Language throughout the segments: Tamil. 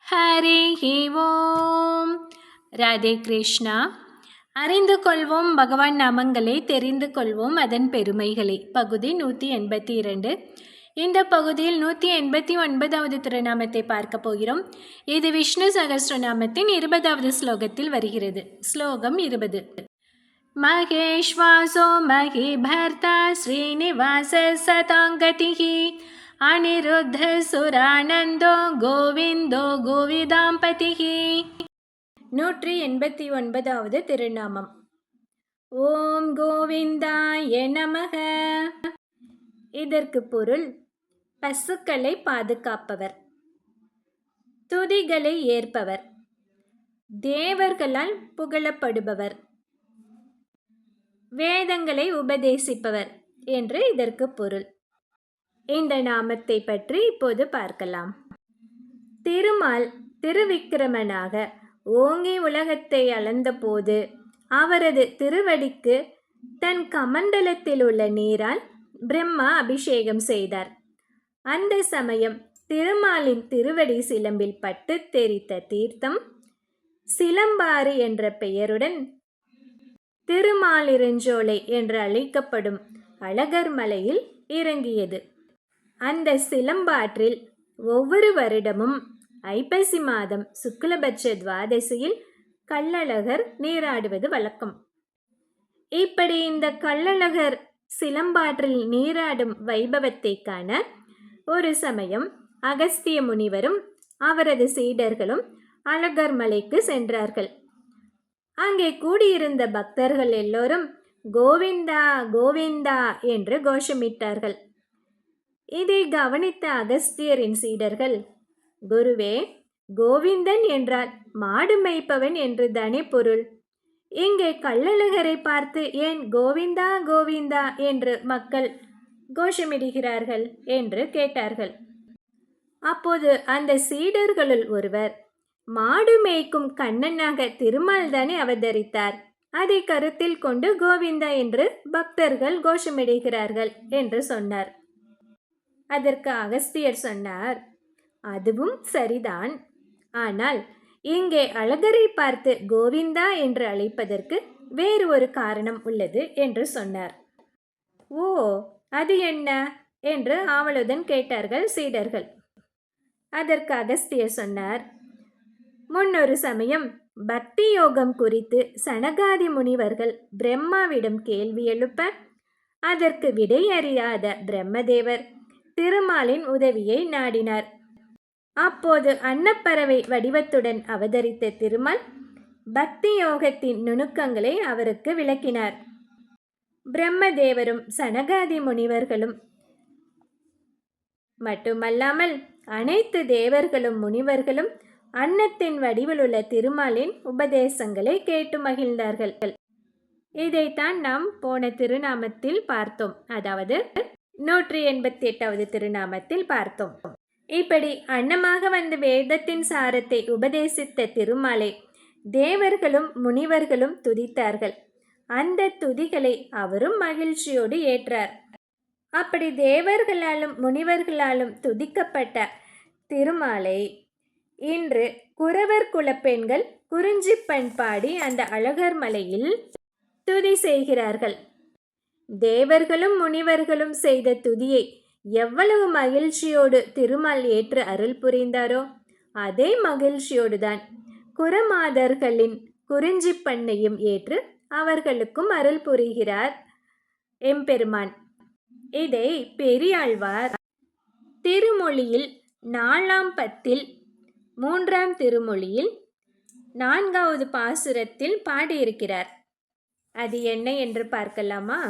ஹரிஹி ஓம். ராதே கிருஷ்ணா. அறிந்து கொள்வோம் பகவான் நாமங்களை, தெரிந்து கொள்வோம் அதன் பெருமைகளை. பகுதி 182. இந்த பகுதியில் 189வது திருநாமத்தை பார்க்க போகிறோம். இது விஷ்ணு சகஸ்ரநாமத்தின் 20வது ஸ்லோகத்தில் வருகிறது. ஸ்லோகம் 20. மகேஷ்வாசோ மகி பர்த்தா ஸ்ரீனிவாச சதாங்கதிஹி அனிருத்த சுரானந்தோ கோவிந்தோ கோவிதாம்பதிஹி. 189வது திருநாமம். ஓம் கோவிந்தாய நமக. இதற்கு பொருள் பசுக்களை பாதுகாப்பவர், துதிகளை ஏற்பவர், தேவர்களால் புகழப்படுபவர், வேதங்களை உபதேசிப்பவர் என்று இதற்கு பொருள். இந்த நாமத்தை பற்றி இப்போது பார்க்கலாம். திருமால் திருவிக்கிரமனாக ஓங்கி உலகத்தை அளந்தபோது அவரது திருவடிக்கு தன் கமண்டலத்தில் உள்ள நீரால் பிரம்மா அபிஷேகம் செய்தார். அந்த சமயம் திருமாலின் திருவடி சிலம்பில் பட்டு தெரித்த தீர்த்தம் சிலம்பாறு என்ற பெயருடன் திருமாலிருஞ்சோலை என்று அழைக்கப்படும் அழகர் மலையில் இறங்கியது. அந்த சிலம்பாற்றில் ஒவ்வொரு வருடமும் ஐப்பசி மாதம் சுக்லபட்ச துவாதசியில் கள்ளழகர் நீராடுவது வழக்கம். இப்படி இந்த கள்ளழகர் சிலம்பாற்றில் நீராடும் வைபவத்தை காண ஒரு சமயம் அகஸ்திய முனிவரும் அவரது சீடர்களும் அழகர் மலைக்கு சென்றார்கள். அங்கே கூடியிருந்த பக்தர்கள் எல்லோரும் கோவிந்தா கோவிந்தா என்று கோஷமிட்டார்கள். இதை கவனித்த அகஸ்தியரின் சீடர்கள், குருவே, கோவிந்தன் என்றால் மாடு மேய்ப்பவன் என்று தானே பொருள். இங்கே கள்ளழகரை பார்த்து ஏன் கோவிந்தா கோவிந்தா என்று மக்கள் கோஷமிடுகிறார்கள் என்று கேட்டார்கள். அப்போது அந்த சீடர்களுள் ஒருவர், மாடு மேய்க்கும் கண்ணனாக திருமால் தானே அவதரித்தார், அதை கருத்தில் கொண்டு கோவிந்தா என்று பக்தர்கள் கோஷமிடுகிறார்கள் என்று சொன்னார். அதற்கு அகஸ்தியர் சொன்னார், அதுவும் சரிதான், ஆனால் இங்கே அழகரை பார்த்து கோவிந்தா என்று அழைப்பதற்கு வேறு ஒரு காரணம் உள்ளது என்று சொன்னார். ஓ, அது என்ன என்று ஆவலுடன் கேட்டார்கள் சீடர்கள். அதற்கு அகஸ்தியர் சொன்னார், முன்னொரு சமயம் பக்தி யோகம் குறித்து சனகாதி முனிவர்கள் பிரம்மாவிடம் கேள்வி எழுப்ப அதற்கு விடை அறியாத பிரம்மதேவர் திருமாலின் உதவியை நாடினார். அப்போது அன்னப்பறவை வடிவத்துடன் அவதரித்த திருமால் பக்தி யோகத்தின் நுணுக்கங்களை அவருக்கு விளக்கினார். பிரம்மதேவரும் சனகாதி முனிவர்களும் மட்டுமல்லாமல் அனைத்து தேவர்களும் முனிவர்களும் அன்னத்தின் வடிவில் உள்ள திருமாலின் உபதேசங்களை கேட்டு மகிழ்ந்தார்கள். இதைத்தான் நாம் போன திருநாமத்தில் பார்த்தோம், அதாவது 188வது திருநாமத்தில் பார்த்தோம். இப்படி அன்னமாக வந்து வேதத்தின் சாரத்தை உபதேசித்த திருமாலை தேவர்களும் முனிவர்களும் துதித்தார்கள். அந்த துதிகளை அவரும் மகிழ்ச்சியோடு ஏற்றார். அப்படி தேவர்களாலும் முனிவர்களாலும் துதிக்கப்பட்ட திருமாலை இன்று குறவர் குலப்பெண்கள் குறிஞ்சிப்பண் பாடி அந்த அழகர் மலையில் துதி செய்கிறார்கள். தேவர்களும் முனிவர்களும் செய்த துதியை எவ்வளவு மகிழ்ச்சியோடு திருமால் ஏற்று அருள் புரிந்தாரோ அதே மகிழ்ச்சியோடுதான் குறமாதர்களின் குறிஞ்சி பண்ணையும் ஏற்று அவர்களுக்கும் அருள் புரிகிறார் எம்பெருமான். இதை பெரியாழ்வார் திருமொழியில் 4ஆம் பத்தில் 3ஆம் திருமொழியில் 4வது பாசுரத்தில் பாடியிருக்கிறார். அது என்ன என்று பார்க்கலாமா?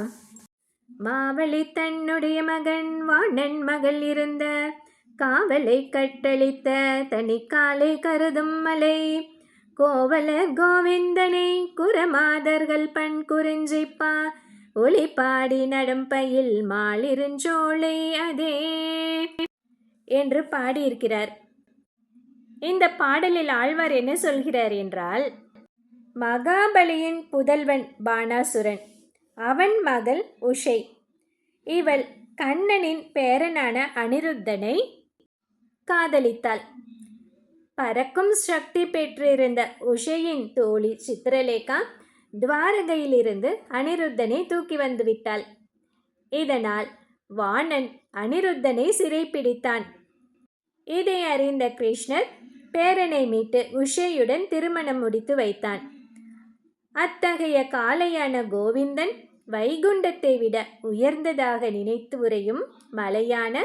மாவலி தன்னுடைய மகன் வாணன் மகள் இருந்த காவலை கட்டளித்த தனிக்காலை கருதும் மலை கோவலர் கோவிந்தனை குறமாதர்கள் பண் குறிஞ்சிப்பா ஒளி பாடி நடம்பையில் மாலிருஞ்சோலை அதே என்று பாடியிருக்கிறார். இந்த பாடலில் ஆழ்வார் என்ன சொல்கிறார் என்றால், மகாபலியின் புதல்வன் பானாசுரன், அவன் மகள் உஷை, இவள் கண்ணனின் பேரனான அனிருத்தனை காதலித்தாள். பறக்கும் சக்தி பெற்றிருந்த உஷையின் தோழி சித்திரலேகா துவாரகையிலிருந்து அனிருத்தனை தூக்கி வந்து விட்டாள். இதனால் வாணன் அனிருத்தனை சிறைப்பிடித்தான். இதை அறிந்த கிருஷ்ணர் பேரனை மீட்டு உஷையுடன் திருமணம் முடித்து வைத்தான். அத்தகைய காளையான கோவிந்தன் வைகுண்டத்தை விட உயர்ந்ததாக நினைத்து உரையும் மலையான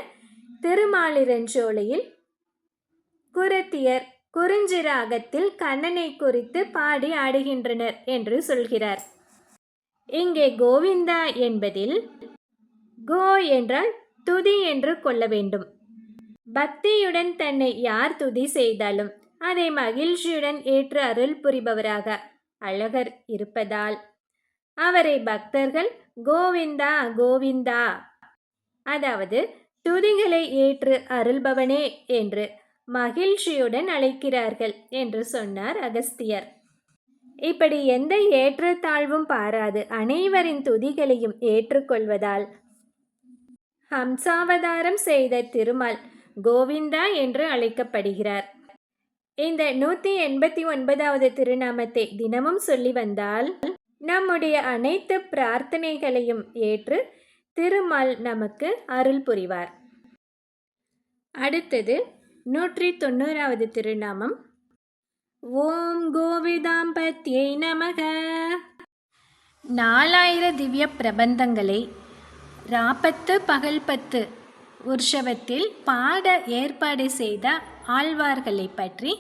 திருமாலிரஞ்சோலையில் குரத்தியர் குறிஞ்சி ராகத்தில் கண்ணனை குறித்து பாடி ஆடுகின்றனர் என்று சொல்கிறார். இங்கே கோவிந்தா என்பதில் கோ என்றால் துதி என்று கொள்ள வேண்டும். பக்தியுடன் தன்னை யார் துதி செய்தாலும் அதை மகிழ்ச்சியுடன் ஏற்று அருள் புரிபவராக அழகர் இருப்பதால் அவரை பக்தர்கள் கோவிந்தா கோவிந்தா, அதாவது துதிகளை ஏற்று அருள்பவனே என்று மகிழ்ச்சியுடன் அழைக்கிறார்கள் என்று சொன்னார் அகஸ்தியர். இப்படி எந்த ஏற்றத்தாழ்வும் பாராது அனைவரின் துதிகளையும் ஏற்றுக்கொள்வதால் ஹம்சாவதாரம் செய்த திருமால் கோவிந்தா என்று அழைக்கப்படுகிறார். இந்த 189வது திருநாமத்தை தினமும் சொல்லி வந்தால் நம்முடைய அனைத்து பிரார்த்தனைகளையும் ஏற்று திருமால் நமக்கு அருள் புரிவார். அடுத்தது 190வது திருநாமம். ஓம் கோவிதாம்பத்யை நமக. 4000 திவ்ய பிரபந்தங்களை ராப்பத்து பகல் 10 உற்சவத்தில் பாட ஏற்பாடு செய்த ஆழ்வார்களை பற்றி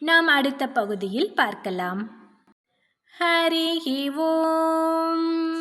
நாம் அடுத்த பகுதியில் பார்க்கலாம். ஹரி ஓம்.